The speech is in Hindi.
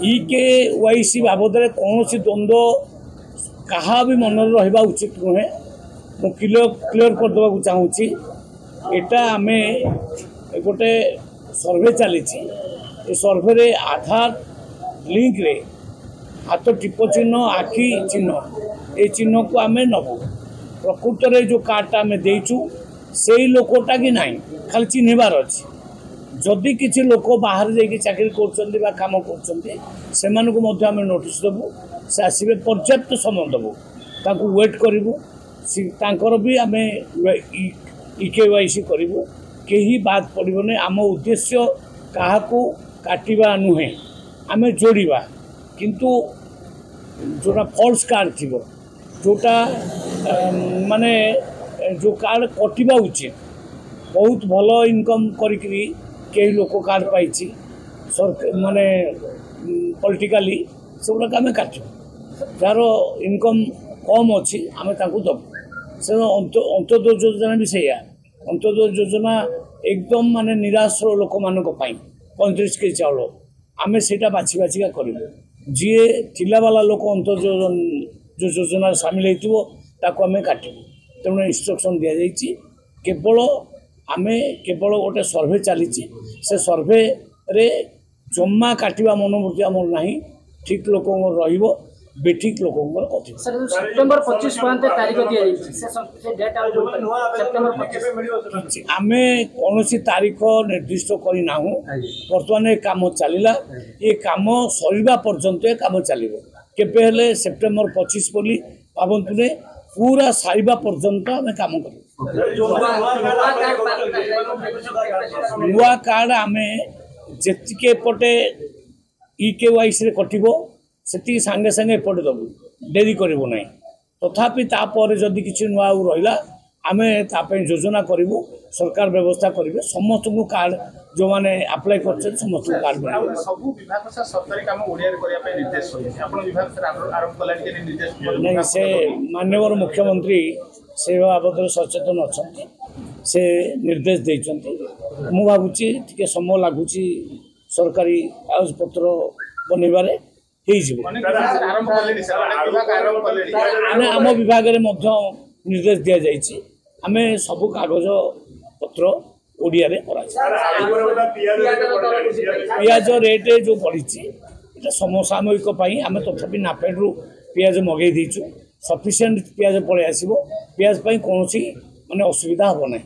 EKYC बाबद कौन द्वंद्व क्या भी मन रहा उचित नुहे क्लियर करदे चाहूँगी एटा आम गोटे सर्वे चली सर्वे आधार लिंक रे हाथ टिप चिन्ह आखि चिन्ह ये चिन्ह को आम नबू प्रकृत में जो कार्डटा आम देचु से लोकटा कि ना खाली चिन्हबार अच्छी जदि किसी लोक बाहर जाकि चाकरी कर काम कर नोटिस देवु से आसवे पर्याप्त समय देवु ताकू वेट करूँ भी आम EKYC करूँ कहीं बाद पड़ोनी आम उद्देश्य क्या काटिबा नुहे आम जोड़ा किंतु जोटा फॉल्स कार्ड थी जोटा माने जो कार्ड कटिबा उचित बहुत भल इनकम करी कई लोक कार्ड पाई माने पॉलिटिकली से गुड़ाक आम काटू जार इनकम कम अच्छी आम दबू से अंत्योदय योजना भी सैया अंत्योदय योजना एकदम माने निराश लोक मान 35 केजी चाउल आम से बाछी बाछिका करूँ जी थिला वाला लोक अंत्योदय जो योजना सामिल होता आम काटू तेणु इंस्ट्रक्शन दि जाइए केवल आम केवल गोटे सर्वे चली से सर्वे रे जमा काटिबा मनोवृत्ति आम ना ठीक लोक बेठिक लोक सेप्टेम्बर 25 तारीख आम कौन तारीख निर्दिष्ट करना बर्तमान काम चलला ये कम सरीबा पर्यंत कम चलो केबे सेप्टेम्बर 25 बोली भावतु ने पूरा सारिबा पर्यंत आम कम कर नुआ कार्ड आम जी एपटे EKYC कटो से सांगे सांगे एपटे दबू डेरी करूँ ना तथापि तापर जदि किसी नुआ रहा आम योजना करूँ सरकार व्यवस्था करेंगे समस्त को कार्ड जो मैंने अप्लाई कर समस्त कार्ड नहीं से माननीय मुख्यमंत्री से बाबद सचेतन अच्छा से निर्देश देते मु भावुची टे समय लगुच सरकारी कागज पत्र बनइबारे आम विभाग निर्देश दि जाइए आम सब कागज पत्र ओडिया रे पियाज रेट जो बढ़ी समसामयिक आम तथापि नाफेड रु पियाज मगई देचु सफिशिएंट पियाज पलि आसो पियाज कौन माने असुविधा हम ना।